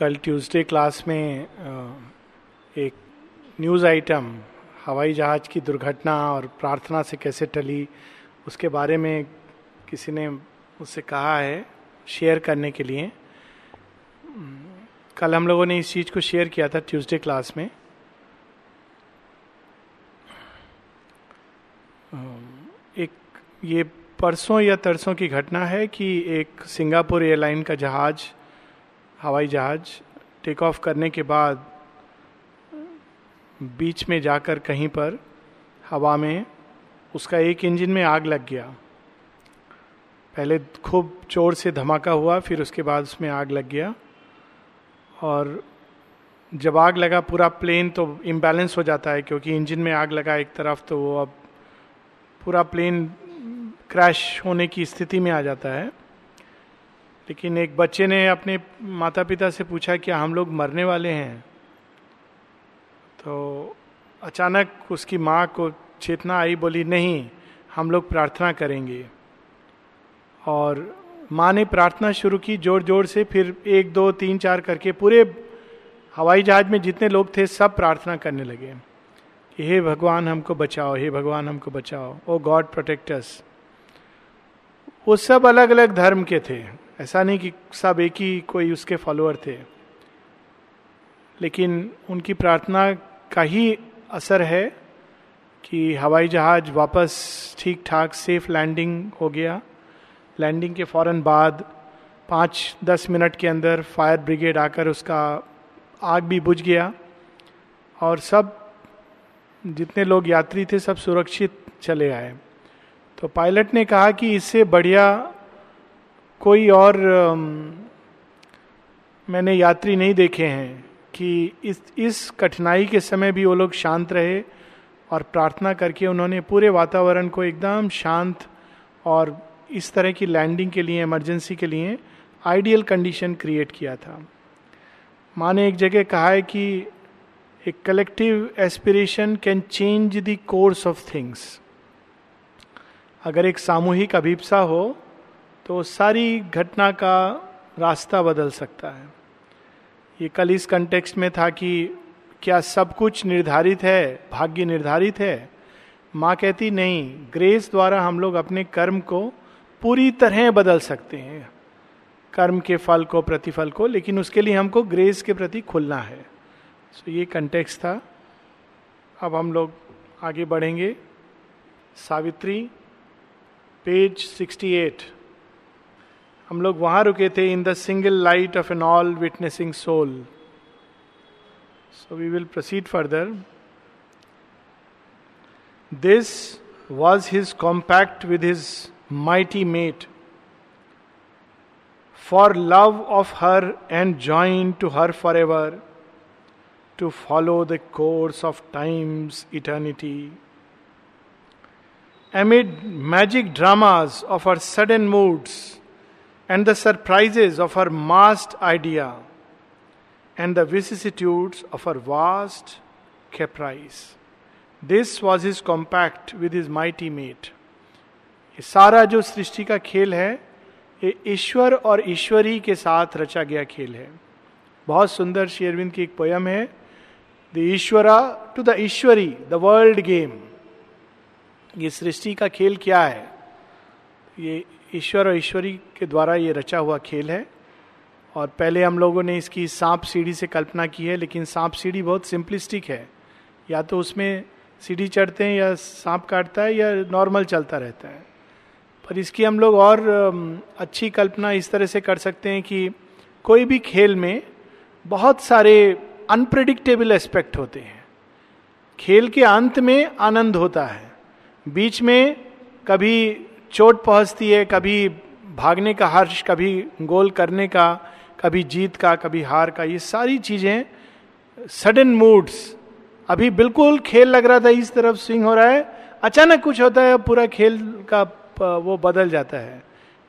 कल Tuesday class में एक न्यूज़ आइटम हवाई जहाज़ की दुर्घटना और प्रार्थना से कैसे टली उसके बारे में किसी ने मुझसे कहा है शेयर करने के लिए। कल हम लोगों ने इस चीज़ को शेयर किया था ट्यूसडे क्लास में। एक ये परसों या तरसों की घटना है कि एक सिंगापुर एयरलाइन का जहाज़, हवाई जहाज़ टेक ऑफ करने के बाद बीच में जाकर कहीं पर हवा में उसका एक इंजन में आग लग गया। पहले खूब जोर से धमाका हुआ, फिर उसके बाद उसमें आग लग गया। और जब आग लगा पूरा प्लेन तो इम्बैलेंस हो जाता है, क्योंकि इंजन में आग लगा एक तरफ तो वो अब पूरा प्लेन क्रैश होने की स्थिति में आ जाता है। लेकिन एक बच्चे ने अपने माता पिता से पूछा क्या हम लोग मरने वाले हैं? तो अचानक उसकी माँ को चेतना आई, बोली नहीं, हम लोग प्रार्थना करेंगे। और माँ ने प्रार्थना शुरू की जोर जोर से। फिर 1 2 3 4 करके पूरे हवाई जहाज में जितने लोग थे सब प्रार्थना करने लगे कि हे भगवान हमको बचाओ, हे भगवान हमको बचाओ, ओ गॉड प्रोटेक्ट अस। वो सब अलग अलग धर्म के थे, ऐसा नहीं कि सब एक ही कोई उसके फॉलोअर थे, लेकिन उनकी प्रार्थना का ही असर है कि हवाई जहाज वापस ठीक ठाक सेफ लैंडिंग हो गया। लैंडिंग के फौरन बाद 5-10 मिनट के अंदर फायर ब्रिगेड आकर उसका आग भी बुझ गया और सब जितने लोग यात्री थे सब सुरक्षित चले आए। तो पायलट ने कहा कि इससे बढ़िया कोई और मैंने यात्री नहीं देखे हैं कि इस कठिनाई के समय भी वो लोग शांत रहे और प्रार्थना करके उन्होंने पूरे वातावरण को एकदम शांत और इस तरह की लैंडिंग के लिए, इमरजेंसी के लिए आइडियल कंडीशन क्रिएट किया था। माँ ने एक जगह कहा है कि एक collective aspiration can change the course of things. अगर एक सामूहिक अभिप्सा हो तो सारी घटना का रास्ता बदल सकता है। ये कल इस कंटेक्स्ट में था कि क्या सब कुछ निर्धारित है, भाग्य निर्धारित है? माँ कहती नहीं, ग्रेस द्वारा हम लोग अपने कर्म को पूरी तरह बदल सकते हैं, कर्म के फल को, प्रतिफल को, लेकिन उसके लिए हमको ग्रेस के प्रति खुलना है। सो ये कंटेक्स्ट था। अब हम लोग आगे बढ़ेंगे। सावित्री, पेज 68। हम लोग वहां रुके थे, in the single light of an all witnessing soul. So we will proceed further. This was his compact with his mighty mate, for love of her and joined to her forever, to follow the course of time's eternity. Amid magic dramas of her sudden moods and the surprises of her massed idea and the vicissitudes of her vast caprice, this was his compact with his mighty mate. ये सारा जो सृष्टि का खेल है ये ईश्वर और ईश्वरी के साथ रचा गया खेल है। बहुत सुंदर श्री अरविंद की एक पोयम है, the Ishwara to the Ishwari the world game. ये सृष्टि का खेल क्या है? ये ईश्वर और ईश्वरी के द्वारा ये रचा हुआ खेल है। और पहले हम लोगों ने इसकी सांप सीढ़ी से कल्पना की है, लेकिन सांप सीढ़ी बहुत सिंपलिस्टिक है। या तो उसमें सीढ़ी चढ़ते हैं या सांप काटता है या नॉर्मल चलता रहता है। पर इसकी हम लोग और अच्छी कल्पना इस तरह से कर सकते हैं कि कोई भी खेल में बहुत सारे अनप्रेडिक्टेबल एस्पेक्ट होते हैं। खेल के अंत में आनंद होता है, बीच में कभी चोट पहुंचती है, कभी भागने का हर्ष, कभी गोल करने का, कभी जीत का, कभी हार का। ये सारी चीजें सडन मूड्स, अभी बिल्कुल खेल लग रहा था इस तरफ स्विंग हो रहा है, अचानक कुछ होता है, पूरा खेल का वो बदल जाता है।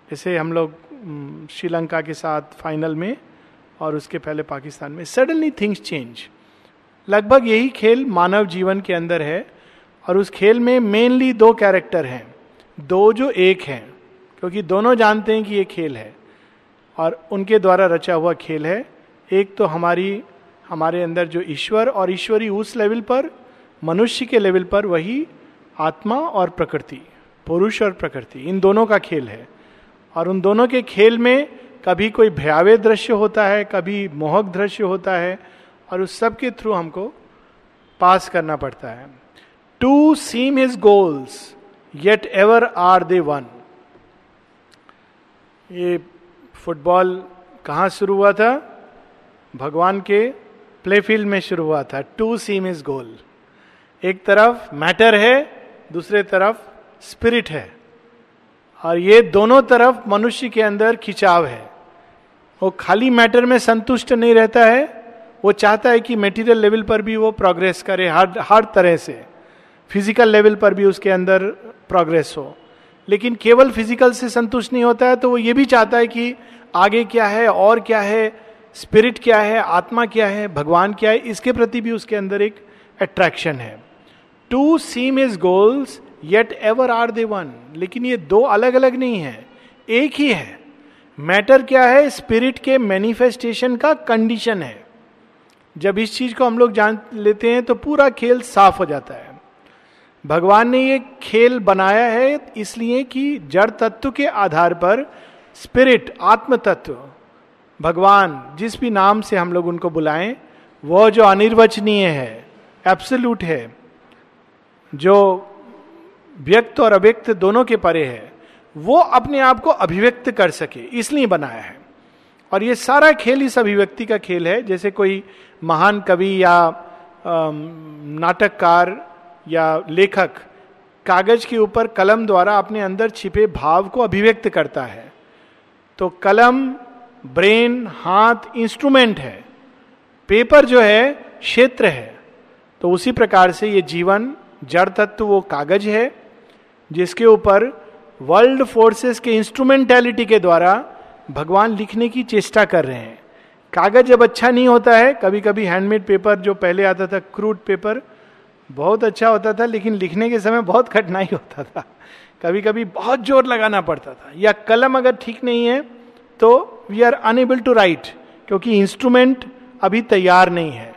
जैसे हम लोग श्रीलंका के साथ फाइनल में और उसके पहले पाकिस्तान में, सडनली थिंग्स चेंज। लगभग यही खेल मानव जीवन के अंदर है। और उस खेल में मेनली 2 कैरेक्टर हैं, 2 जो एक हैं, क्योंकि दोनों जानते हैं कि ये खेल है और उनके द्वारा रचा हुआ खेल है। एक तो हमारे अंदर जो ईश्वर और ईश्वरी उस लेवल पर, मनुष्य के लेवल पर वही आत्मा और प्रकृति, पुरुष और प्रकृति, इन दोनों का खेल है। और उन दोनों के खेल में कभी कोई भयावह दृश्य होता है, कभी मोहक दृश्य होता है, और उस सब के थ्रू हमको पास करना पड़ता है। To seem his goals yet ever are they won. ये फुटबॉल कहाँ शुरू हुआ था? भगवान के प्लेफील्ड में शुरू हुआ था। टू सीम हिज गोल, एक तरफ मैटर है, दूसरे तरफ स्पिरिट है, और ये दोनों तरफ मनुष्य के अंदर खिंचाव है। वो खाली मैटर में संतुष्ट नहीं रहता है, वो चाहता है कि मटेरियल लेवल पर भी वो प्रोग्रेस करे, हर तरह से, फिजिकल लेवल पर भी उसके अंदर प्रोग्रेस हो। लेकिन केवल फिजिकल से संतुष्ट नहीं होता है, तो वो ये भी चाहता है कि आगे क्या है, और क्या है, स्पिरिट क्या है, आत्मा क्या है, भगवान क्या है, इसके प्रति भी उसके अंदर एक अट्रैक्शन है। To seem his goals yet ever are they won. लेकिन ये दो अलग अलग नहीं है, एक ही है। मैटर क्या है? स्पिरिट के मैनिफेस्टेशन का कंडीशन है। जब इस चीज को हम लोग जान लेते हैं तो पूरा खेल साफ हो जाता है। भगवान ने ये खेल बनाया है इसलिए कि जड़ तत्व के आधार पर स्पिरिट, आत्म तत्व, भगवान, जिस भी नाम से हम लोग उनको बुलाएं, वो जो अनिर्वचनीय है, एब्सोल्यूट है, जो व्यक्त और अव्यक्त दोनों के परे है, वो अपने आप को अभिव्यक्त कर सके, इसलिए बनाया है। और ये सारा खेल इस अभिव्यक्ति का खेल है। जैसे कोई महान कवि या नाटककार या लेखक कागज के ऊपर कलम द्वारा अपने अंदर छिपे भाव को अभिव्यक्त करता है, तो कलम, ब्रेन, हाथ इंस्ट्रूमेंट है, पेपर जो है क्षेत्र है। तो उसी प्रकार से ये जीवन, जड़ तत्व वो कागज है जिसके ऊपर वर्ल्ड फोर्सेस के इंस्ट्रूमेंटैलिटी के द्वारा भगवान लिखने की चेष्टा कर रहे हैं। कागज जब अच्छा नहीं होता है, कभी कभी हैंडमेड पेपर जो पहले आता था, क्रूड पेपर, बहुत अच्छा होता था, लेकिन लिखने के समय बहुत कठिनाई होता था, कभी कभी बहुत जोर लगाना पड़ता था। या कलम अगर ठीक नहीं है तो we are unable to write, क्योंकि इंस्ट्रूमेंट अभी तैयार नहीं है।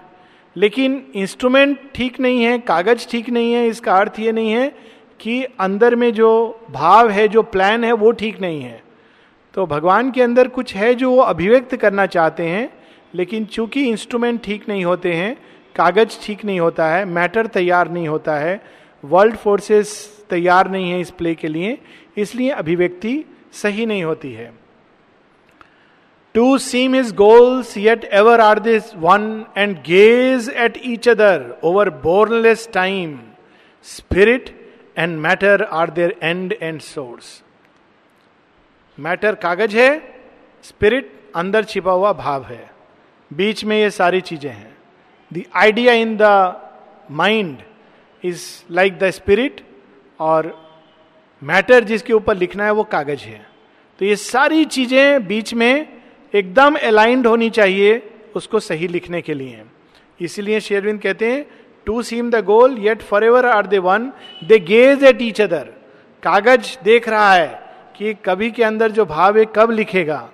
लेकिन इंस्ट्रूमेंट ठीक नहीं है, कागज ठीक नहीं है, इसका अर्थ ये नहीं है कि अंदर में जो भाव है, जो प्लान है, वो ठीक नहीं है। तो भगवान के अंदर कुछ है जो वो अभिव्यक्त करना चाहते हैं, लेकिन चूंकि इंस्ट्रूमेंट ठीक नहीं होते हैं, कागज ठीक नहीं होता है, मैटर तैयार नहीं होता है, वर्ल्ड फोर्सेस तैयार नहीं है इस प्ले के लिए, इसलिए अभिव्यक्ति सही नहीं होती है। To seem his goals yet ever are this one and gaze at each other over boundless time, spirit and matter are their end and source. Matter कागज है, स्पिरिट अंदर छिपा हुआ भाव है, बीच में ये सारी चीजें हैं। The idea in the mind is like the spirit, और मैटर जिसके ऊपर लिखना है वो कागज है। तो ये सारी चीजें बीच में एकदम अलाइंड होनी चाहिए उसको सही लिखने के लिए। इसीलिए श्री अरविंद कहते हैं to seem the goal yet for ever are they won, they gaze at each other. कागज देख रहा है कि कवि के अंदर जो भाव है कब लिखेगा,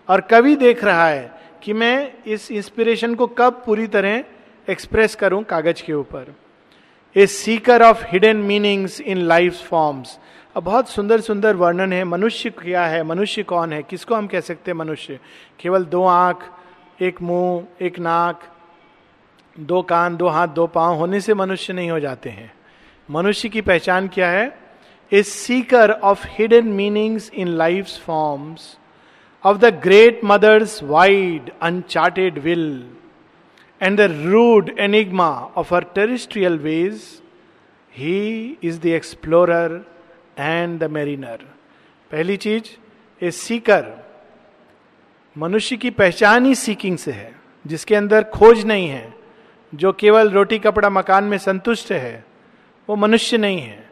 और कवि देख रहा है कि मैं इस इंस्पिरेशन को कब पूरी तरह एक्सप्रेस करूं कागज के ऊपर। A seeker of hidden meanings in life forms. अब बहुत सुंदर सुंदर वर्णन है। मनुष्य क्या है, मनुष्य कौन है, किसको हम कह सकते हैं मनुष्य? केवल दो आंख, एक मुंह, एक नाक, दो कान, दो हाथ, दो पांव होने से मनुष्य नहीं हो जाते हैं। मनुष्य की पहचान क्या है? A seeker of hidden meanings in life forms, of the great mother's wide uncharted will and the rude enigma of her terrestrial ways, he is the explorer and the mariner. पहली चीज, ए सीकर, मनुष्य की पहचान ही सीकिंग से है, जिसके अंदर खोज नहीं है, जो केवल रोटी कपड़ा मकान में संतुष्ट है, वो मनुष्य नहीं है।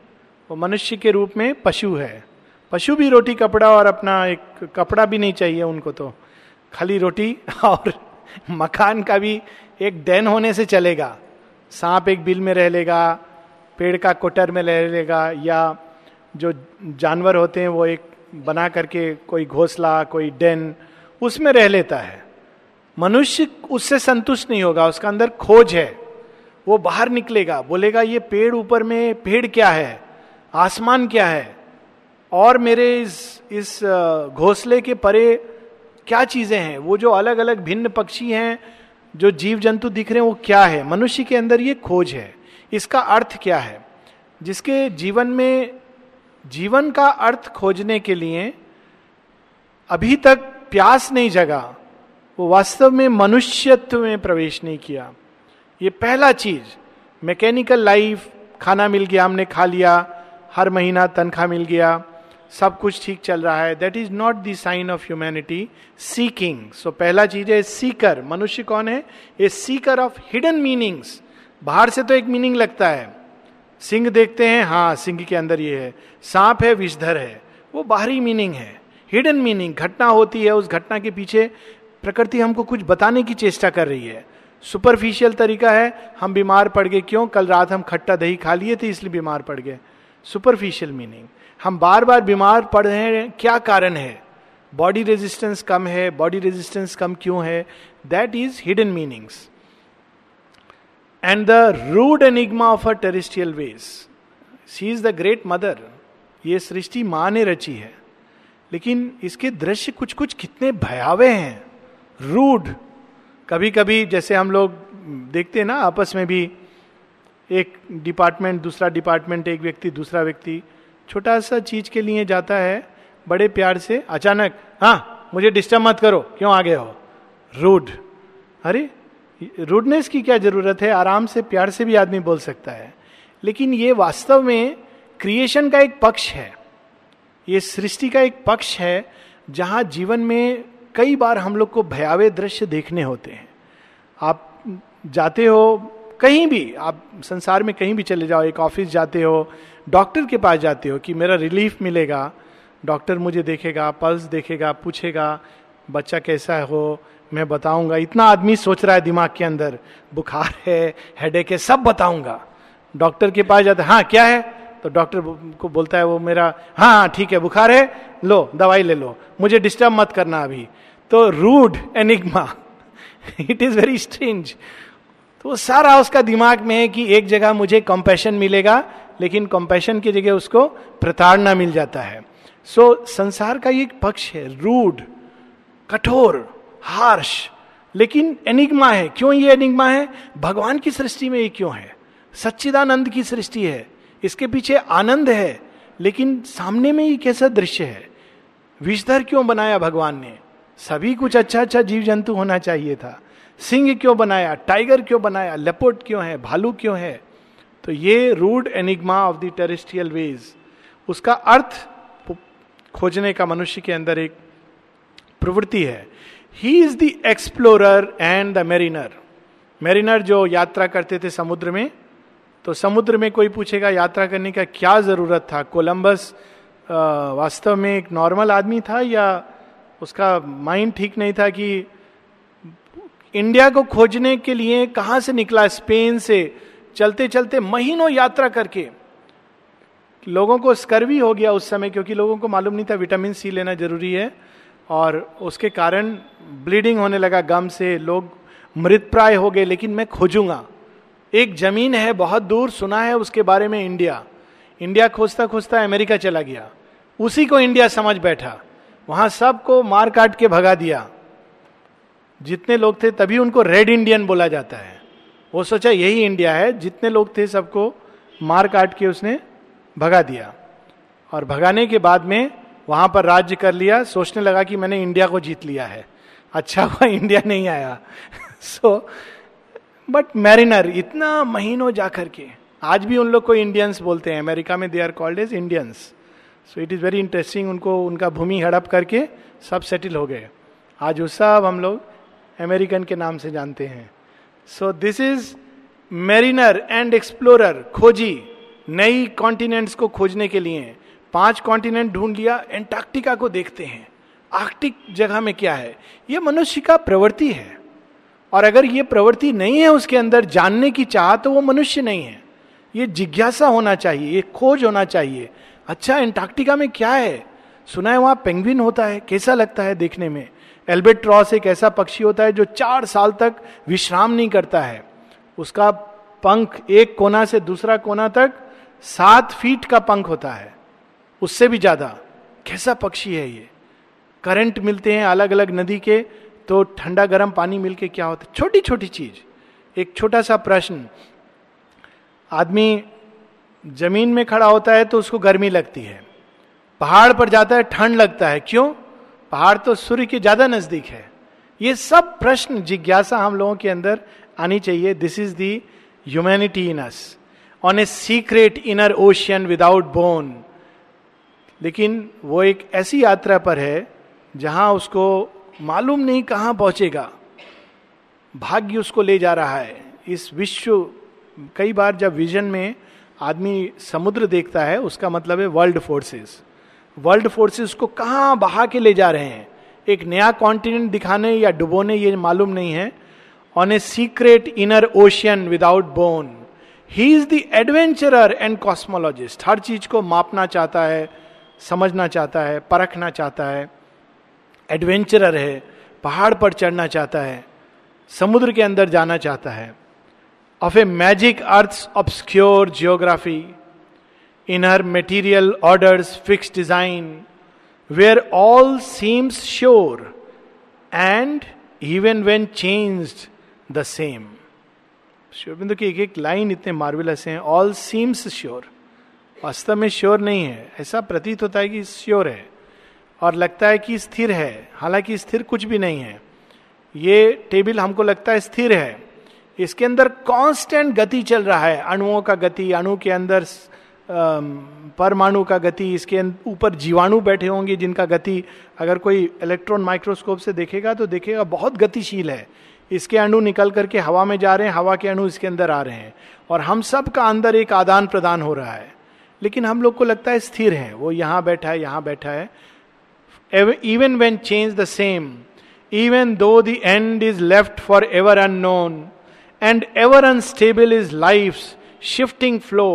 वो मनुष्य के रूप में पशु है। पशु भी रोटी कपड़ा और अपना एक कपड़ा भी नहीं चाहिए उनको, तो खाली रोटी और मकान का भी एक डैन होने से चलेगा। सांप एक बिल में रह लेगा, पेड़ का कोटर में रह लेगा, या जो जानवर होते हैं वो एक बना करके कोई घोंसला, कोई डैन, उसमें रह लेता है। मनुष्य उससे संतुष्ट नहीं होगा, उसका अंदर खोज है, वो बाहर निकलेगा, बोलेगा ये पेड़ ऊपर में पेड़ क्या है, आसमान क्या है, और मेरे इस घोंसले के परे क्या चीजें हैं, वो जो अलग अलग भिन्न पक्षी हैं, जो जीव जंतु दिख रहे हैं, वो क्या है। मनुष्य के अंदर ये खोज है, इसका अर्थ क्या है। जिसके जीवन में जीवन का अर्थ खोजने के लिए अभी तक प्यास नहीं जगा, वो वास्तव में मनुष्यत्व में प्रवेश नहीं किया। ये पहला चीज, मैकेनिकल लाइफ, खाना मिल गया, हमने खा लिया, हर महीना तनख्वाह मिल गया, सब कुछ ठीक चल रहा है, that is not the sign of humanity. Seeking, so पहला चीज है सीकर। मनुष्य कौन है? A seeker of hidden meanings. बाहर से तो एक मीनिंग लगता है, सिंह देखते हैं, हाँ सिंह के अंदर ये है, सांप है, विषधर है, वो बाहरी मीनिंग है। हिडन मीनिंग, घटना होती है, उस घटना के पीछे प्रकृति हमको कुछ बताने की चेष्टा कर रही है। सुपरफिशियल तरीका है, हम बीमार पड़ गए, क्यों? कल रात हम खट्टा दही खा लिए थे इसलिए बीमार पड़ गए, सुपरफिशियल मीनिंग। हम बार बार बीमार पड़ रहे हैं, क्या कारण है? बॉडी रेजिस्टेंस कम है, बॉडी रेजिस्टेंस कम क्यों है? That is hidden meanings. And the rude enigma of a terrestrial ways, she is the great mother. ये सृष्टि माँ ने रची है, लेकिन इसके दृश्य कुछ कुछ कितने भयावह हैं, रूड। कभी कभी जैसे हम लोग देखते हैं ना, आपस में भी, एक डिपार्टमेंट दूसरा डिपार्टमेंट, एक व्यक्ति दूसरा व्यक्ति छोटा सा चीज के लिए जाता है, बड़े प्यार से अचानक, हाँ मुझे डिस्टर्ब मत करो, क्यों आ गए हो? रूड। अरे रूडनेस की क्या जरूरत है? आराम से प्यार से भी आदमी बोल सकता है। लेकिन ये वास्तव में क्रिएशन का एक पक्ष है, ये सृष्टि का एक पक्ष है, जहां जीवन में कई बार हम लोग को भयावह दृश्य देखने होते हैं। आप जाते हो कहीं भी, आप संसार में कहीं भी चले जाओ, एक ऑफिस जाते हो, डॉक्टर के पास जाते हो कि मेरा रिलीफ मिलेगा, डॉक्टर मुझे देखेगा, पल्स देखेगा, पूछेगा बच्चा कैसा हो, मैं बताऊंगा। इतना आदमी सोच रहा है दिमाग के अंदर, बुखार है, हेडेक है, सब बताऊंगा। डॉक्टर के पास जाता है, हाँ क्या है? तो डॉक्टर को बोलता है वो मेरा, हाँ ठीक है बुखार है, लो दवाई ले लो, मुझे डिस्टर्ब मत करना अभी। तो rude enigma, it is very strange. तो सारा उसका दिमाग में है कि एक जगह मुझे कंपैशन मिलेगा, लेकिन कंपैशन की जगह उसको प्रताड़ना मिल जाता है। सो संसार का ये एक पक्ष है, रूड, कठोर, हार्श, लेकिन एनिग्मा है। क्यों ये एनिग्मा है? भगवान की सृष्टि में ये क्यों है? सच्चिदानंद की सृष्टि है, इसके पीछे आनंद है, लेकिन सामने में ये कैसा दृश्य है? विषधर क्यों बनाया भगवान ने? सभी कुछ अच्छा अच्छा जीव जंतु होना चाहिए था। सिंह क्यों बनाया? टाइगर क्यों बनाया? लेपर्ड क्यों है? भालू क्यों है? तो ये rude enigma of the terrestrial ways, उसका अर्थ खोजने का मनुष्य के अंदर एक प्रवृत्ति है। ही is the explorer and the mariner. Mariner जो यात्रा करते थे समुद्र में, तो समुद्र में कोई पूछेगा यात्रा करने का क्या जरूरत था? कोलंबस वास्तव में एक नॉर्मल आदमी था, या उसका माइंड ठीक नहीं था कि इंडिया को खोजने के लिए कहां से निकला? स्पेन से चलते चलते महीनों यात्रा करके। लोगों को स्कर्वी हो गया उस समय, क्योंकि लोगों को मालूम नहीं था विटामिन सी लेना जरूरी है, और उसके कारण ब्लीडिंग होने लगा गम से, लोग मृतप्राय हो गए। लेकिन मैं खोजूंगा, एक जमीन है बहुत दूर, सुना है उसके बारे में, इंडिया। इंडिया खोजता खोजता अमेरिका चला गया, उसी को इंडिया समझ बैठा, वहां सबको मार काट के भगा दिया। जितने लोग थे, तभी उनको रेड इंडियन बोला जाता है। वो सोचा यही इंडिया है, जितने लोग थे सबको मार काट के उसने भगा दिया, और भगाने के बाद में वहां पर राज्य कर लिया, सोचने लगा कि मैंने इंडिया को जीत लिया है। अच्छा हुआ इंडिया नहीं आया। सो बट मैरिनर, इतना महीनों जाकर के, आज भी उन लोग को इंडियंस बोलते हैं, अमेरिका में they are called as Indians. So it is very interesting, उनको उनका भूमि हड़प करके सब सेटल हो गए। आज वो सब हम लोग अमेरिकन के नाम से जानते हैं। So this is mariner and explorer, खोजी नई कॉन्टिनेंट्स को खोजने के लिए। 5 कॉन्टिनेंट ढूंढ लिया, एंटार्क्टिका को देखते हैं, आर्कटिक जगह में क्या है। यह मनुष्य का प्रवृत्ति है, और अगर ये प्रवृत्ति नहीं है उसके अंदर जानने की चाह, तो वो मनुष्य नहीं है। ये जिज्ञासा होना चाहिए, ये खोज होना चाहिए। अच्छा एंटार्क्टिका में क्या है? सुना है वहां पेंगुइन होता है, कैसा लगता है देखने में? एल्बेट्रॉस एक ऐसा पक्षी होता है जो 4 साल तक विश्राम नहीं करता है. उसका पंख एक कोना से दूसरा कोना तक 7 फीट का पंख होता है, उससे भी ज्यादा. कैसा पक्षी है ये. करंट मिलते हैं अलग अलग नदी के, तो ठंडा गर्म पानी मिलके क्या होता है. छोटी छोटी चीज. एक छोटा सा प्रश्न, आदमी जमीन में खड़ा होता है तो उसको गर्मी लगती है, पहाड़ पर जाता है ठंड लगता है. क्यों? पहाड़ तो सूर्य के ज्यादा नजदीक है. ये सब प्रश्न जिज्ञासा हम लोगों के अंदर आनी चाहिए. This is the humanity in us on a secret inner ocean without bone. लेकिन वो एक ऐसी यात्रा पर है जहां उसको मालूम नहीं कहां पहुंचेगा. भाग्य उसको ले जा रहा है. इस विश्व, कई बार जब विजन में आदमी समुद्र देखता है, उसका मतलब है वर्ल्ड फोर्सेस. वर्ल्ड फोर्सेस को कहां बहा के ले जा रहे हैं, एक नया कॉन्टिनेंट दिखाने या डुबोने, ये मालूम नहीं है. On a secret inner ocean without bourn, he is the adventurer and cosmologist. हर चीज को मापना चाहता है, समझना चाहता है, परखना चाहता है. एडवेंचरर है, पहाड़ पर चढ़ना चाहता है, समुद्र के अंदर जाना चाहता है. Of a magic earth's obscure geography, in her material order's fixed design, where all seems sure, and even when changed, the same. श्योरबिंदु की एक एक लाइन इतने मार्वेलस हैं. ऑल सीम्स श्योर, वास्तव में श्योर नहीं है. ऐसा प्रतीत होता है कि श्योर है और लगता है कि स्थिर है, हालांकि स्थिर कुछ भी नहीं है. ये टेबल हमको लगता है स्थिर है, इसके अंदर कांस्टेंट गति चल रहा है. अणुओं का गति, अणु के अंदर परमाणु का गति, इसके ऊपर जीवाणु बैठे होंगे जिनका गति अगर कोई इलेक्ट्रॉन माइक्रोस्कोप से देखेगा तो देखेगा बहुत गतिशील है. इसके अणु निकल करके हवा में जा रहे हैं, हवा के अणु इसके अंदर आ रहे हैं, और हम सब का अंदर एक आदान प्रदान हो रहा है. लेकिन हम लोग को लगता है स्थिर है, वो यहां बैठा है, यहां बैठा है. Even when change the same, even though the end is left for ever unknown, and ever unstable is life's shifting flow,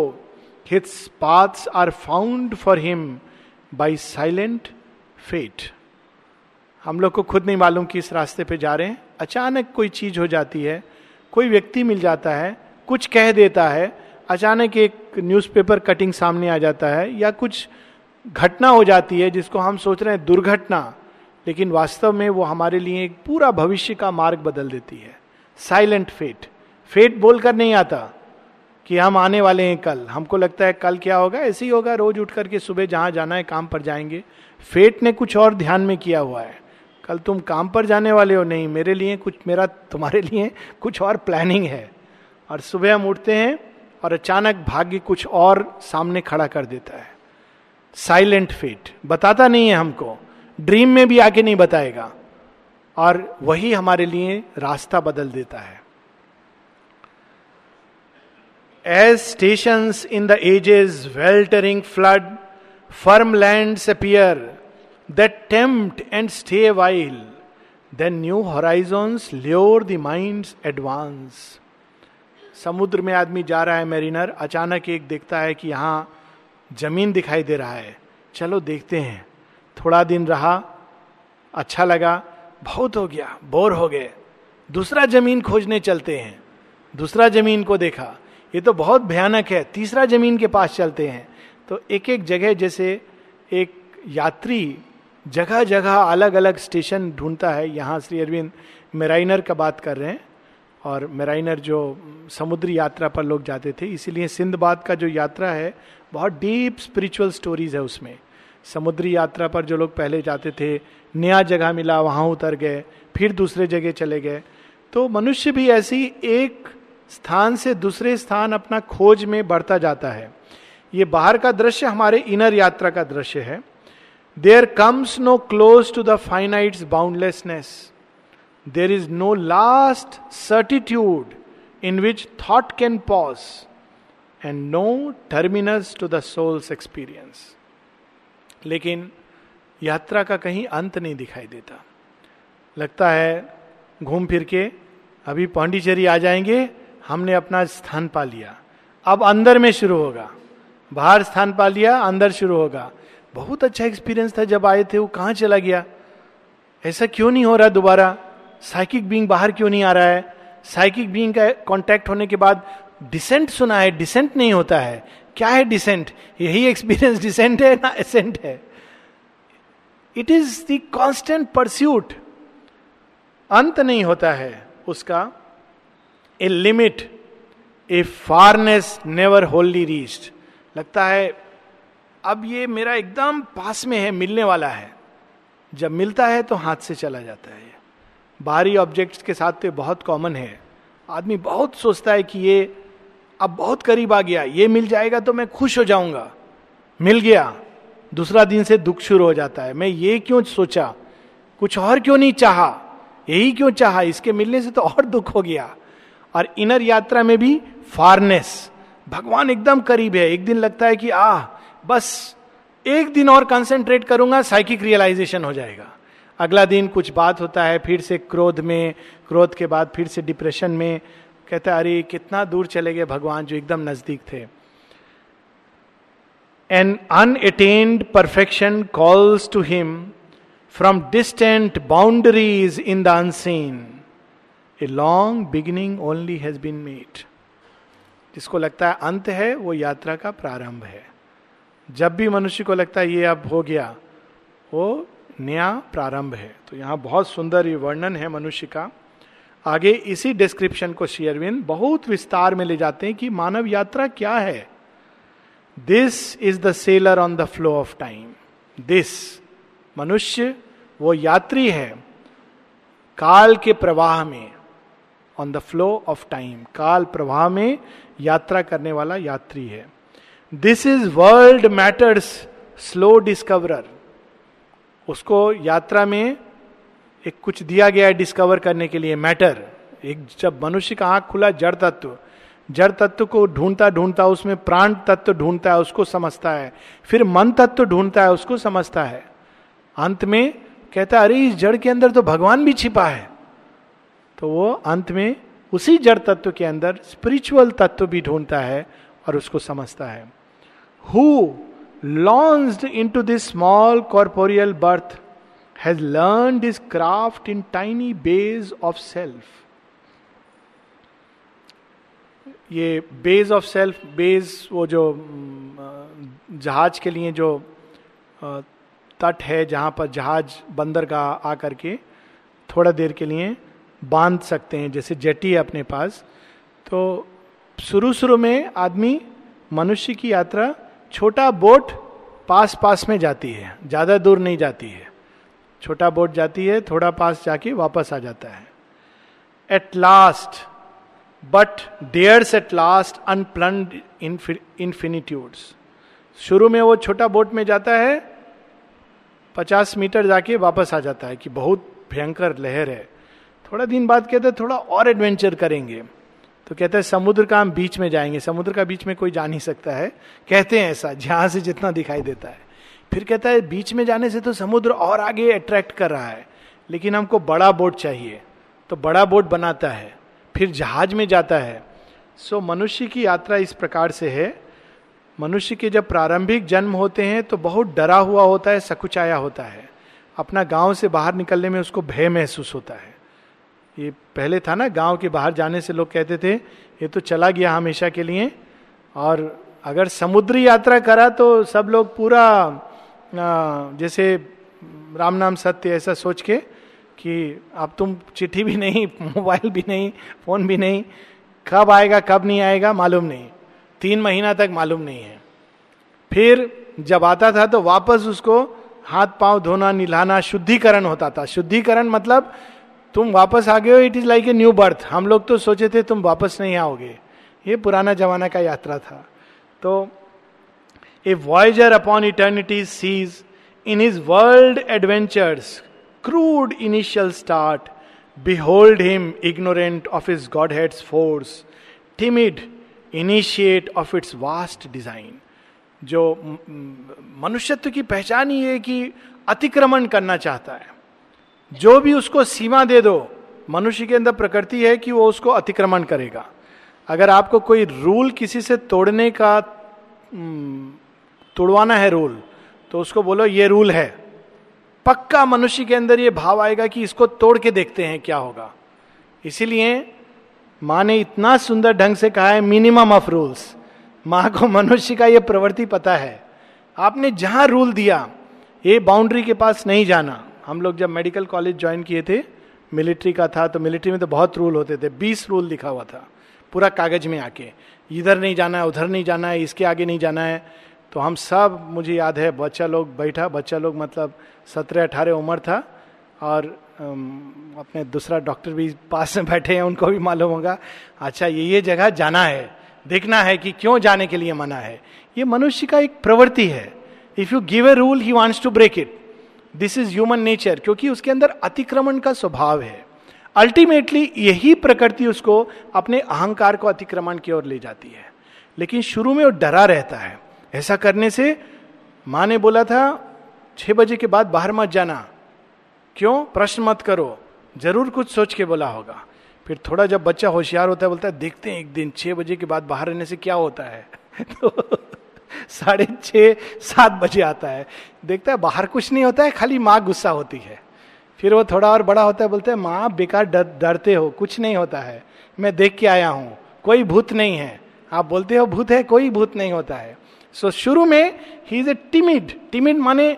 his paths are found for him by silent fate. हम लोग को खुद नहीं मालूम कि इस रास्ते पे जा रहे हैं. अचानक कोई चीज हो जाती है, कोई व्यक्ति मिल जाता है, कुछ कह देता है, अचानक एक न्यूज़पेपर कटिंग सामने आ जाता है, या कुछ घटना हो जाती है जिसको हम सोच रहे हैं दुर्घटना, लेकिन वास्तव में वो हमारे लिए एक पूरा भविष्य का मार्ग बदल देती है. Silent fate. फेट बोलकर नहीं आता कि हम आने वाले हैं कल. हमको लगता है कल क्या होगा, ऐसे ही होगा, रोज उठ करके सुबह जहां जाना है काम पर जाएंगे. फेट ने कुछ और ध्यान में किया हुआ है. कल तुम काम पर जाने वाले हो, नहीं, मेरे लिए कुछ, मेरा तुम्हारे लिए कुछ और प्लानिंग है. और सुबह हम उठते हैं और अचानक भाग्य कुछ और सामने खड़ा कर देता है. Silent fate. बताता नहीं है हमको, ड्रीम में भी आके नहीं बताएगा, और वही हमारे लिए रास्ता बदल देता है. As stations in the ages weltering flood, firm lands appear that tempt and stay a while, then new horizons lure the mind's advance. समुद्र में आदमी जा रहा है, मैरिनर, अचानक एक देखता है कि यहाँ जमीन दिखाई दे रहा है, चलो देखते हैं. थोड़ा दिन रहा, अच्छा लगा, बहुत हो गया, बोर हो गए, दूसरा जमीन खोजने चलते हैं. दूसरा जमीन को देखा, ये तो बहुत भयानक है, तीसरा जमीन के पास चलते हैं. तो एक एक जगह, जैसे एक यात्री जगह जगह अलग अलग स्टेशन ढूंढता है. यहाँ श्री अरविंद मेराइनर का बात कर रहे हैं, और मेराइनर जो समुद्री यात्रा पर लोग जाते थे, इसीलिए सिंधबाद का जो यात्रा है बहुत डीप स्पिरिचुअल स्टोरीज है उसमें. समुद्री यात्रा पर जो लोग पहले जाते थे, नया जगह मिला, वहाँ उतर गए, फिर दूसरे जगह चले गए. तो मनुष्य भी ऐसी एक स्थान से दूसरे स्थान अपना खोज में बढ़ता जाता है. ये बाहर का दृश्य हमारे इनर यात्रा का दृश्य है. There comes no close to the finite's boundlessness, there is no last certitude in which thought can pause, and no terminus to the soul's experience. लेकिन यात्रा का कहीं अंत नहीं दिखाई देता. लगता है घूम फिर के अभी पांडिचेरी आ जाएंगे, हमने अपना स्थान पा लिया, अब अंदर में शुरू होगा. बाहर स्थान पा लिया, अंदर शुरू होगा. बहुत अच्छा एक्सपीरियंस था जब आए थे, वो कहाँ चला गया, ऐसा क्यों नहीं हो रहा दोबारा, साइकिक बीइंग बाहर क्यों नहीं आ रहा है, साइकिक बीइंग का कांटेक्ट होने के बाद डिसेंट सुना है, डिसेंट नहीं होता है, क्या है डिसेंट, यही एक्सपीरियंस डिसेंट है ना एसेंट है? It is the constant pursuit, अंत नहीं होता है उसका, a limit, A फारनेस never होल्ली reached. लगता है अब ये मेरा एकदम पास में है, मिलने वाला है, जब मिलता है तो हाथ से चला जाता है। बाहरी ऑब्जेक्ट्स के साथ तो बहुत कॉमन है, आदमी बहुत सोचता है कि ये अब बहुत करीब आ गया, ये मिल जाएगा तो मैं खुश हो जाऊंगा, मिल गया, दूसरा दिन से दुख शुरू हो जाता है, मैं ये क्यों सोचा, कुछ और क्यों नहीं चाहा, यही क्यों चाहा, इसके मिलने से तो और दुख हो गया। और इनर यात्रा में भी फारनेस, भगवान एकदम करीब है, एक दिन लगता है कि बस एक दिन और कंसंट्रेट करूंगा, साइकिक रियलाइजेशन हो जाएगा, अगला दिन कुछ बात होता है, फिर से क्रोध में, क्रोध के बाद फिर से डिप्रेशन में, कहता है अरे कितना दूर चले गए भगवान जो एकदम नजदीक थे। An unattained perfection calls to him from distant boundaries in the unseen, a long beginning only has been made. जिसको लगता है अंत है, वो यात्रा का प्रारंभ है। जब भी मनुष्य को लगता है ये अब हो गया, वो नया प्रारंभ है। तो यहां बहुत सुंदर ये वर्णन है मनुष्य का। आगे इसी डिस्क्रिप्शन को श्री अरविंद बहुत विस्तार में ले जाते हैं कि मानव यात्रा क्या है। This is the seller on the flow of time. This, मनुष्य वो यात्री है काल के प्रवाह में, on the flow of time, काल प्रवाह में यात्रा करने वाला यात्री है। This is world matters slow discoverer. उसको यात्रा में एक कुछ दिया गया है डिस्कवर करने के लिए, मैटर। एक जब मनुष्य का आंख खुला, जड़ तत्व को ढूंढता ढूंढता उसमें प्राण तत्व ढूंढता है, उसको समझता है, फिर मन तत्व ढूंढता है, उसको समझता है, अंत में कहता है अरे इस जड़ के अंदर तो भगवान भी छिपा है। तो वो अंत में उसी जड़ तत्व के अंदर स्पिरिचुअल तत्व भी ढूंढता है और उसको समझता है। Who launched into this small corporeal birth has learned his craft in tiny bays of self. ये बेज ऑफ सेल्फ, बेज वो जो जहाज के लिए जो तट है जहां पर जहाज बंदरगाह आकर के थोड़ा देर के लिए बांध सकते हैं, जैसे जेटी है अपने पास। तो शुरू में आदमी, मनुष्य की यात्रा छोटा बोट पास में जाती है, ज्यादा दूर नहीं जाती है, छोटा बोट जाती है, थोड़ा पास जाके वापस आ जाता है। At last but dares at last unplanned infinitudes. शुरू में वो छोटा बोट में जाता है, 50 मीटर जाके वापस आ जाता है कि बहुत भयंकर लहर है। थोड़ा दिन बाद कहते हैं थोड़ा और एडवेंचर करेंगे, तो कहते हैं समुद्र का हम बीच में जाएंगे। समुद्र का बीच में कोई जा नहीं सकता है, कहते हैं ऐसा, जहां से जितना दिखाई देता है। फिर कहता है बीच में जाने से तो समुद्र और आगे अट्रैक्ट कर रहा है, लेकिन हमको बड़ा बोट चाहिए, तो बड़ा बोट बनाता है, फिर जहाज में जाता है। सो मनुष्य की यात्रा इस प्रकार से है। मनुष्य के जब प्रारंभिक जन्म होते हैं तो बहुत डरा हुआ होता है, सकुचाया होता है, अपना गांव से बाहर निकलने में उसको भय महसूस होता है। ये पहले था ना, गांव के बाहर जाने से लोग कहते थे ये तो चला गया हमेशा के लिए। और अगर समुद्री यात्रा करा तो सब लोग पूरा जैसे राम नाम सत्य ऐसा सोच के कि अब तुम चिट्ठी भी नहीं, मोबाइल भी नहीं, फोन भी नहीं, कब आएगा कब नहीं आएगा मालूम नहीं, 3 महीना तक मालूम नहीं है। फिर जब आता था तो वापस उसको हाथ पांव धोना, निलाना, शुद्धिकरण होता था। शुद्धिकरण मतलब तुम वापस आ गए हो, it is like a new birth. हम लोग तो सोचे थे तुम वापस नहीं आओगे, ये पुराना जमाना का यात्रा था। तो a voyager upon eternity seas in his world adventures crude initial start, behold him ignorant of his Godhead's force, timid, initiate of its vast design. जो मनुष्यत्व की पहचान ही है कि अतिक्रमण करना चाहता है, जो भी उसको सीमा दे दो, मनुष्य के अंदर प्रकृति है कि वो उसको अतिक्रमण करेगा। अगर आपको कोई रूल किसी से तोड़ने का तोड़वाना है रूल, तो उसको बोलो ये रूल है, पक्का मनुष्य के अंदर ये भाव आएगा कि इसको तोड़ के देखते हैं क्या होगा। इसीलिए माँ ने इतना सुंदर ढंग से कहा है, मिनिमम ऑफ रूल्स। माँ को मनुष्य का ये प्रवृत्ति पता है। आपने जहां रूल दिया, ये बाउंड्री के पास नहीं जाना। हम लोग जब मेडिकल कॉलेज ज्वाइन किए थे, मिलिट्री का था, तो मिलिट्री में तो बहुत रूल होते थे, 20 रूल लिखा हुआ था पूरा कागज में आके, इधर नहीं जाना है, उधर नहीं जाना है, इसके आगे नहीं जाना है। तो हम सब, मुझे याद है, बच्चा लोग बैठा, बच्चा लोग मतलब 17-18 उम्र था, और अपने दूसरा डॉक्टर भी पास में बैठे हैं, उनको भी मालूम होगा, अच्छा ये जगह जाना है, देखना है कि क्यों जाने के लिए मना है। ये मनुष्य का एक प्रवृत्ति है। If you give a rule he wants to break it, this is human nature, क्योंकि उसके अंदर अतिक्रमण का स्वभाव है। अल्टीमेटली यही प्रकृति उसको अपने अहंकार को अतिक्रमण की ओर ले जाती है। लेकिन शुरू में वो डरा रहता है। ऐसा करने से माँ ने बोला था 6 बजे के बाद बाहर मत जाना। क्यों? प्रश्न मत करो, जरूर कुछ सोच के बोला होगा। फिर थोड़ा जब बच्चा होशियार होता है, बोलता है देखते हैं एक दिन 6 बजे के बाद बाहर रहने से क्या होता है। तो 6:30-7 बजे आता है, देखता है बाहर कुछ नहीं होता है, खाली माँ गुस्सा होती है। फिर वो थोड़ा और बड़ा होता है, बोलता है माँ बेकार डरते हो, कुछ नहीं होता है, मैं देख के आया हूं, कोई भूत नहीं है। आप बोलते हो भूत है, कोई भूत नहीं होता है। सो शुरू में ही इज ए टिमिड माने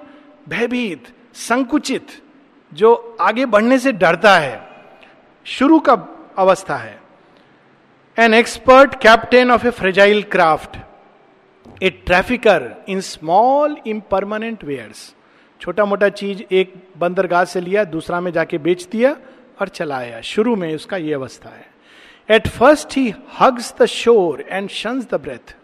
भयभीत, संकुचित, जो आगे बढ़ने से डरता है, शुरू का अवस्था है। An expert captain of a fragile craft, a trafficker in small impermanent wares. छोटा मोटा चीज एक बंदरगाह से लिया, दूसरा में जाके बेच दिया और चला आया। शुरू में उसका ये अवस्था है। At first he hugs the shore and shuns the breath.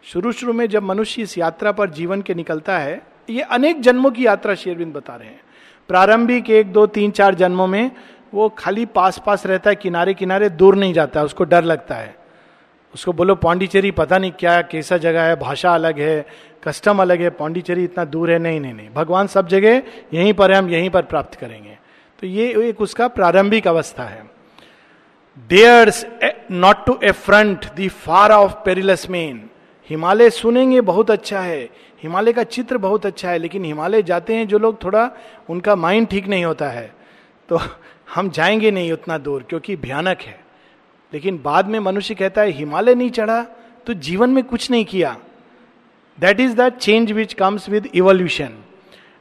शुरू में जब मनुष्य इस यात्रा पर जीवन के निकलता है, ये अनेक जन्मों की यात्रा श्री अरविंद बता रहे हैं। प्रारंभिक 1, 2, 3, 4 जन्मों में वो खाली पास पास रहता है, किनारे किनारे, दूर नहीं जाता, उसको डर लगता है। उसको बोलो पौंडीचेरी पता नहीं क्या कैसा जगह है, भाषा अलग है, कस्टम अलग है, पौंडीचेरी इतना दूर है, नहीं, भगवान सब जगह यहीं पर है, हम यहीं पर प्राप्त करेंगे। तो ये एक उसका प्रारंभिक अवस्था है। Dares not to affront the far of perilous main. Himalaya सुनेंगे बहुत अच्छा है, हिमालय का चित्र बहुत अच्छा है, लेकिन हिमालय जाते हैं जो लोग, थोड़ा उनका माइंड ठीक नहीं होता है, तो हम जाएंगे नहीं उतना दूर, क्योंकि भयानक है। लेकिन बाद में मनुष्य कहता है हिमालय नहीं चढ़ा तो जीवन में कुछ नहीं किया। That is the change which comes with evolution.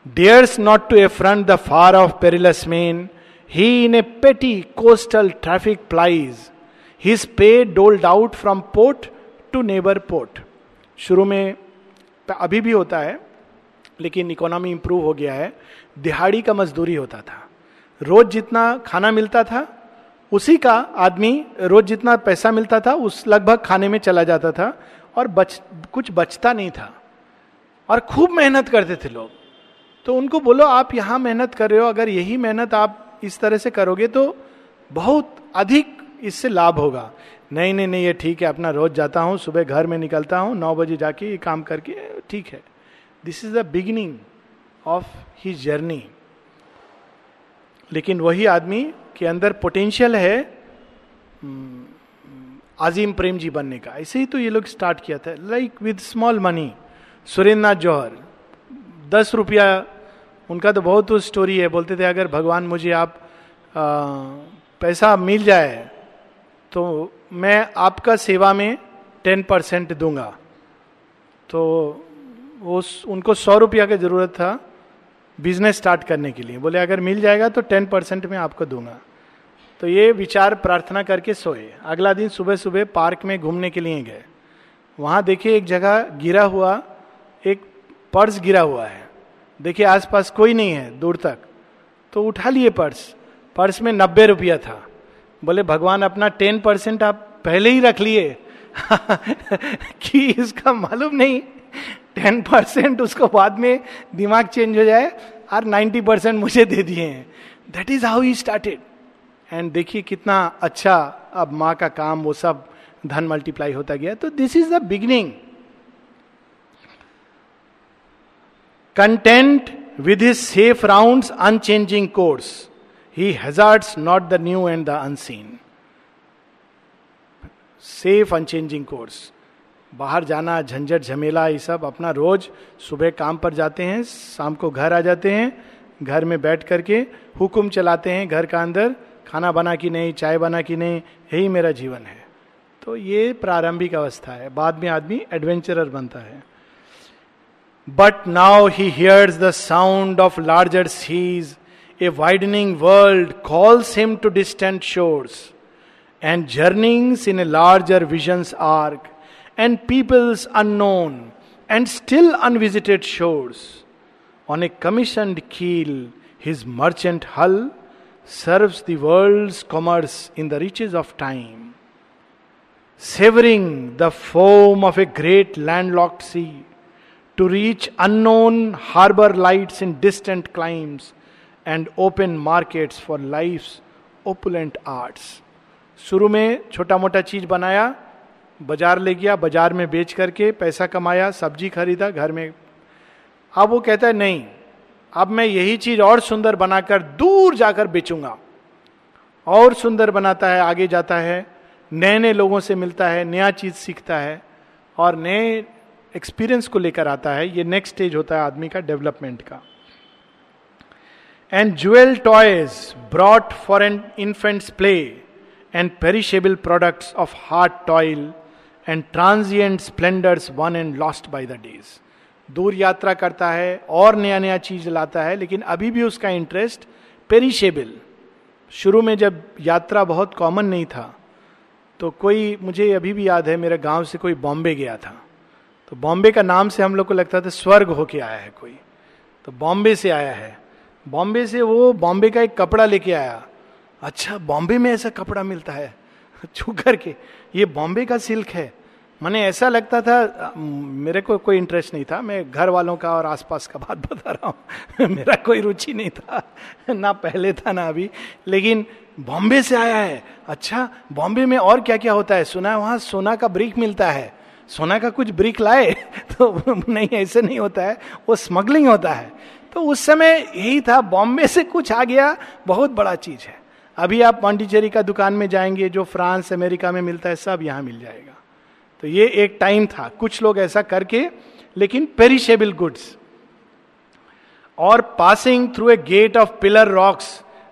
Dares not to affront the far of perilous main, he in a petty coastal traffic plies, his pay doled out from port to neighbour port. शुरू में अभी भी होता है, लेकिन economy improve हो गया है। दिहाड़ी का मजदूरी होता था, रोज जितना खाना मिलता था उसी का आदमी, रोज जितना पैसा मिलता था उस लगभग खाने में चला जाता था, और कुछ बचता नहीं था, और खूब मेहनत करते थे लोग। तो उनको बोलो आप यहां मेहनत कर रहे हो, अगर यही मेहनत आप इस तरह से करोगे तो बहुत अधिक इससे लाभ होगा। नहीं, ये ठीक है, अपना रोज जाता हूं, सुबह घर में निकलता हूं, 9 बजे जाके ये काम करके, ठीक है। This is the beginning of his journey. लेकिन वही आदमी के अंदर पोटेंशियल है आजिम प्रेम जी बनने का। ऐसे ही तो ये लोग स्टार्ट किया था, like with small money. Surendra Nath Johar 10 रुपया, उनका तो बहुत स्टोरी है। बोलते थे अगर भगवान मुझे आप पैसा मिल जाए तो मैं आपका सेवा में 10% दूंगा। तो उनको 100 रुपया की जरूरत था बिजनेस स्टार्ट करने के लिए। बोले अगर मिल जाएगा तो 10% में आपको दूंगा। तो ये विचार प्रार्थना करके सोए। अगला दिन सुबह सुबह पार्क में घूमने के लिए गए। वहां देखिए एक जगह गिरा हुआ एक पर्स गिरा हुआ है, देखिए आसपास कोई नहीं है दूर तक, तो उठा लिए पर्स में 90 रुपया था। बोले भगवान अपना 10% आप पहले ही रख लिए कि इसका मालूम नहीं 10% उसको बाद में दिमाग चेंज हो जाए और 90% मुझे दे दिए हैं। That is how he started. And देखिए कितना अच्छा अब माँ का काम, वो सब धन मल्टीप्लाई होता गया। तो this is the beginning. Content with his safe rounds unchanging course, he hazards not the new and the unseen. Safe unchanging course, बाहर जाना, झंझट झमेला, ये सब अपना रोज सुबह काम पर जाते हैं, शाम को घर आ जाते हैं, घर में बैठ करके हुक्म चलाते हैं घर का अंदर, खाना बना कि नहीं, चाय बना कि नहीं, यही मेरा जीवन है। तो ये प्रारंभिक अवस्था है, बाद में आदमी एडवेंचरर बनता है। But now he hears the sound of larger seas, a widening world calls him to distant shores, and journeyings in a larger vision's arc, and peoples unknown and still unvisited shores. On a commissioned keel, his merchant hull serves the world's commerce in the riches of time, savoring the foam of a great landlocked sea, to reach unknown harbor lights in distant climes and open markets for life's opulent arts. शुरू में छोटा मोटा चीज बनाया, बाजार ले गया, बाजार में बेच करके पैसा कमाया, सब्जी खरीदा घर में। अब वो कहता है नहीं, अब मैं यही चीज और सुंदर बनाकर दूर जाकर बेचूंगा। और सुंदर बनाता है, आगे जाता है, नए नए लोगों से मिलता है, नया चीज सीखता है और नए एक्सपीरियंस को लेकर आता है। ये नेक्स्ट स्टेज होता है आदमी का डेवलपमेंट का। And jewel toys brought for an infant's play, and perishable products of hard toil, and transient splendours won and lost by the days. दूर यात्रा करता है और नया नया चीज लाता है, लेकिन अभी भी उसका इंटरेस्ट पेरिशेबल। शुरू में जब यात्रा बहुत कॉमन नहीं था, तो कोई, मुझे अभी भी याद है, मेरे गांव से कोई बॉम्बे गया था, तो बॉम्बे का नाम से हम लोग को लगता था स्वर्ग होके आया है कोई, तो बॉम्बे से आया है। बॉम्बे से वो बॉम्बे का एक कपड़ा लेके आया, अच्छा बॉम्बे में ऐसा कपड़ा मिलता है, छू करके ये बॉम्बे का सिल्क है। मैंने ऐसा लगता था, मेरे को कोई इंटरेस्ट नहीं था, मैं घर वालों का और आसपास का बात बता रहा हूँ मेरा कोई रुचि नहीं था, ना पहले था ना अभी, लेकिन बॉम्बे से आया है, अच्छा बॉम्बे में और क्या क्या होता है, सुना है वहाँ सोना का ब्रिक मिलता है, सोना का कुछ ब्रिक लाए तो नहीं, ऐसे नहीं होता है, वो स्मगलिंग होता है। तो उस समय यही था, बॉम्बे से कुछ आ गया, बहुत बड़ा चीज है। अभी आप पांडिचेरी का दुकान में जाएंगे, जो फ्रांस अमेरिका में मिलता है सब यहाँ मिल जाएगा। तो ये एक टाइम था, कुछ लोग ऐसा करके, लेकिन पेरिशेबल गुड्स। और passing through a gate of pillar rocks,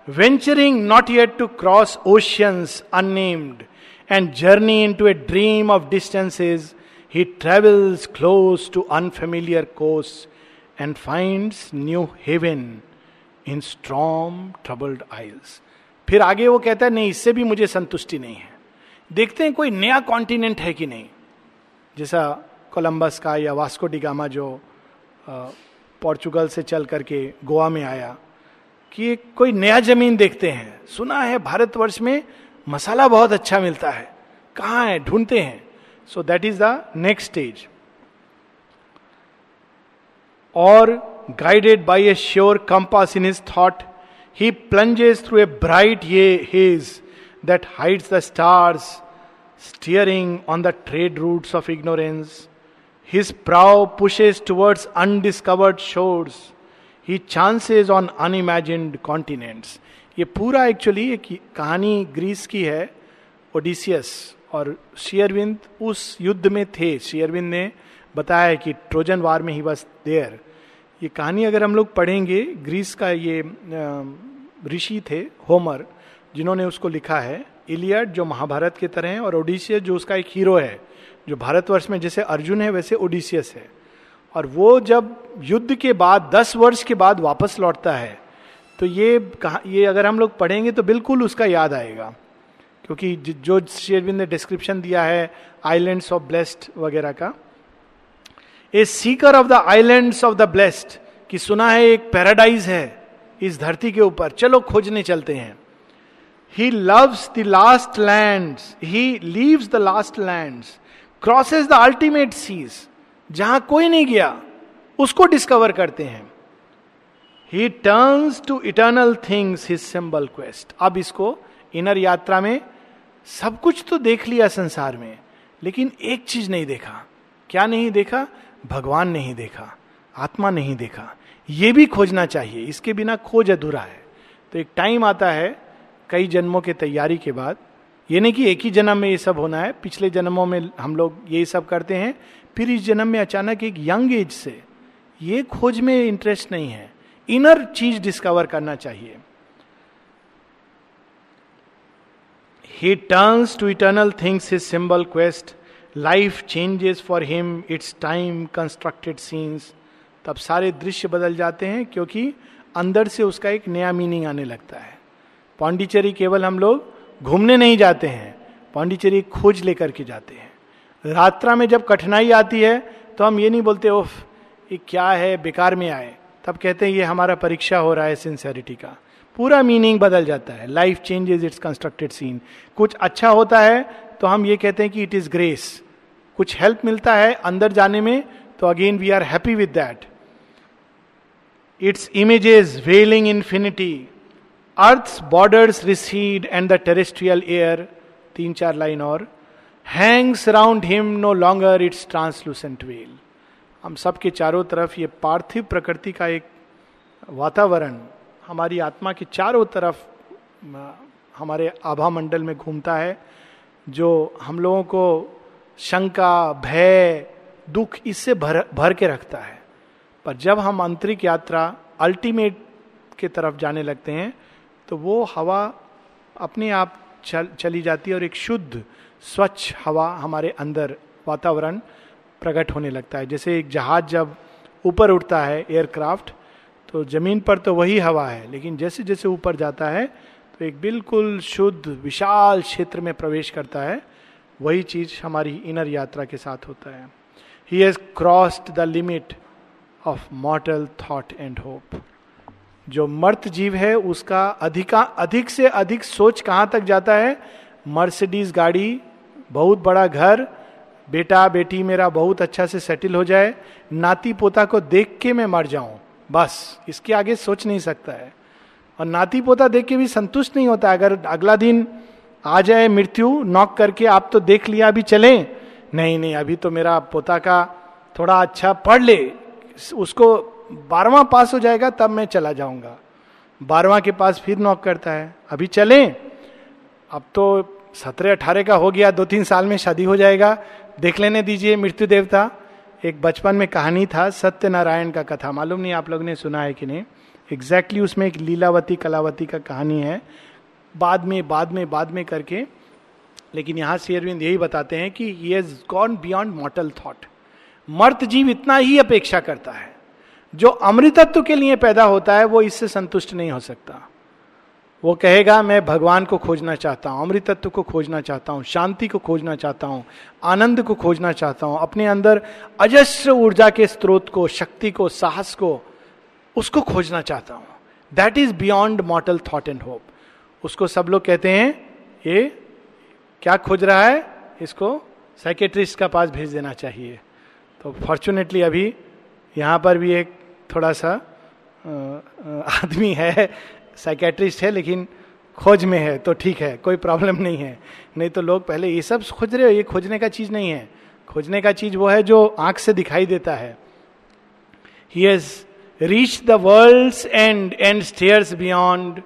venturing not yet to cross oceans unnamed, and journey into a dream of distances, he travels close to unfamiliar coast and finds new haven in storm troubled isles. फिर आगे वो कहता है नहीं, इससे भी मुझे संतुष्टि नहीं है, देखते हैं कोई नया कॉन्टिनेंट है कि नहीं, जैसा कोलंबस का या वास्को डी गामा जो पोर्चुगल से चल करके गोवा में आया, कि कोई नया जमीन देखते हैं, सुना है भारतवर्ष में मसाला बहुत अच्छा मिलता है, कहाँ है, ढूंढते हैं। So that is the next stage. और guided by a sure compass in his thought, he plunges through a bright ये haze that hides the stars, steering on the trade routes of ignorance. His prow pushes towards undiscovered shores. He chances on unimagined continents. ये पूरा actually एक कहानी Greece की है, Odysseus, और शेयरविंद उस युद्ध में थे। शेयरविंद ने बताया है कि ट्रोजन वार में ही वाज देयर। ये कहानी अगर हम लोग पढ़ेंगे, ग्रीस का ये ऋषि थे होमर, जिन्होंने उसको लिखा है। इलियड जो महाभारत की तरह है, और ओडिसियस जो उसका एक हीरो है, जो भारतवर्ष में जैसे अर्जुन है वैसे ओडिसियस है। और वो जब युद्ध के बाद 10 वर्ष के बाद वापस लौटता है, तो ये अगर हम लोग पढ़ेंगे तो बिल्कुल उसका याद आएगा, क्योंकि जो शेरविंद ने डिस्क्रिप्शन दिया है आइलैंड्स ऑफ ब्लेस्ड वगैरह का, a seeker of the islands of the blessed, कि सुना है एक पैराडाइज है इस धरती के ऊपर, चलो खोजने चलते हैं। He loves the last lands, he leaves the last lands, crosses the ultimate seas, जहां कोई नहीं गया उसको डिस्कवर करते हैं। He turns to eternal things his symbol quest. अब इसको इनर यात्रा में सब कुछ तो देख लिया संसार में, लेकिन एक चीज नहीं देखा। क्या नहीं देखा? भगवान नहीं देखा, आत्मा नहीं देखा। ये भी खोजना चाहिए, इसके बिना खोज अधूरा है। तो एक टाइम आता है कई जन्मों के तैयारी के बाद, ये नहीं कि एक ही जन्म में ये सब होना है, पिछले जन्मों में हम लोग ये सब करते हैं, फिर इस जन्म में अचानक एक यंग एज से ये खोज में इंटरेस्ट नहीं है, इनर चीज डिस्कवर करना चाहिए. He turns to eternal things his symbol quest. Life changes for him its time constructed scenes. तब सारे दृश्य बदल जाते हैं क्योंकि अंदर से उसका एक नया मीनिंग आने लगता है. पांडिचेरी केवल हम लोग घूमने नहीं जाते हैं, पांडिचेरी खोज लेकर के जाते हैं. यात्रा में जब कठिनाई आती है तो हम ये नहीं बोलते ओफ ये क्या है बेकार में आए, तब कहते हैं ये हमारा परीक्षा हो रहा है सिंसेरिटी का. पूरा मीनिंग बदल जाता है. Life changes its constructed scene. कुछ अच्छा होता है तो हम ये कहते हैं कि इट इज ग्रेस. कुछ हेल्प मिलता है अंदर जाने में तो again we are happy with that. Its images veiling infinity. Earth's borders recede and the terrestrial air. 3-4 line और. Hangs round him no longer its translucent veil. हम सबके चारों तरफ ये पार्थिव प्रकृति का एक वातावरण हमारी आत्मा के चारों तरफ हमारे आभा मंडल में घूमता है, जो हम लोगों को शंका, भय, दुख इससे भर के रखता है. पर जब हम आंतरिक यात्रा अल्टीमेट के तरफ जाने लगते हैं तो वो हवा अपने आप चली जाती है और एक शुद्ध स्वच्छ हवा हमारे अंदर वातावरण प्रकट होने लगता है. जैसे एक जहाज जब ऊपर उड़ता है, एयरक्राफ्ट, तो जमीन पर तो वही हवा है, लेकिन जैसे जैसे ऊपर जाता है तो एक बिल्कुल शुद्ध विशाल क्षेत्र में प्रवेश करता है. वही चीज हमारी इनर यात्रा के साथ होता है. He has crossed the limit of मॉर्टल thought and hope. जो मर्त जीव है उसका अधिक से अधिक सोच कहाँ तक जाता है? मर्सिडीज गाड़ी, बहुत बड़ा घर, बेटा बेटी मेरा बहुत अच्छा से सेटल हो जाए, नाती पोता को देख के मैं मर जाऊं, बस इसके आगे सोच नहीं सकता है. और नाती पोता देख के भी संतुष्ट नहीं होता. अगर अगला दिन आ जाए मृत्यु नॉक करके, आप तो देख लिया अभी चलें, नहीं अभी तो मेरा पोता का थोड़ा अच्छा पढ़ ले, उसको 12वां पास हो जाएगा तब मैं चला जाऊंगा. 12वां के पास फिर नॉक करता है, अभी चलें, अब तो 17-18 का हो गया, 2-3 साल में शादी हो जाएगा, देख लेने दीजिए मृत्यु देवता. एक बचपन में कहानी था सत्यनारायण का कथा, मालूम नहीं आप लोग ने सुना है कि नहीं. एग्जैक्टली उसमें एक लीलावती कलावती का कहानी है, बाद में करके. लेकिन यहां श्री अरविंद यही बताते हैं कि he has gone beyond mortal thought. मर्त जीव इतना ही अपेक्षा करता है. जो अमृतत्व के लिए पैदा होता है वो इससे संतुष्ट नहीं हो सकता. वो कहेगा मैं भगवान को खोजना चाहता हूं, अमृतत्व को खोजना चाहता हूं, शांति को खोजना चाहता हूं, आनंद को खोजना चाहता हूं, अपने अंदर अजस्र ऊर्जा के स्रोत को, शक्ति को, साहस को, उसको खोजना चाहता हूं. That is beyond mortal thought and hope. उसको सब लोग कहते हैं ये क्या खोज रहा है, इसको साइकेट्रिस्ट का पास भेज देना चाहिए. तो फॉर्चुनेटली अभी यहाँ पर भी एक थोड़ा सा आदमी है, साइकेट्रिस्ट है, लेकिन खोज में है, तो ठीक है, कोई प्रॉब्लम नहीं है. नहीं तो लोग पहले ये सब खोज रहे हो, ये खोजने का चीज नहीं है. खोजने का चीज वो है जो आंख से दिखाई देता है. He has reached the world's end and stares beyond.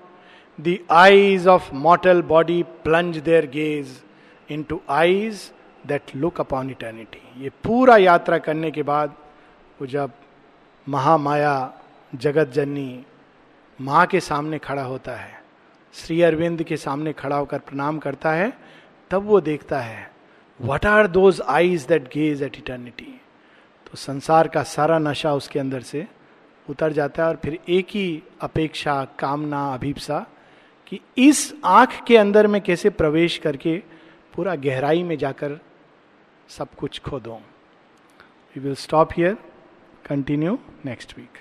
The eyes of mortal body plunge their gaze into eyes that look upon eternity. ये पूरा यात्रा करने के बाद वो जब महामाया जगत जननी माँ के सामने खड़ा होता है, श्री अरविंद के सामने खड़ा होकर प्रणाम करता है, तब वो देखता है what are those eyes that gaze at eternity. तो संसार का सारा नशा उसके अंदर से उतर जाता है और फिर एक ही अपेक्षा, कामना, अभीप्सा कि इस आंख के अंदर में कैसे प्रवेश करके पूरा गहराई में जाकर सब कुछ खो दूं. We will stop here, continue next week.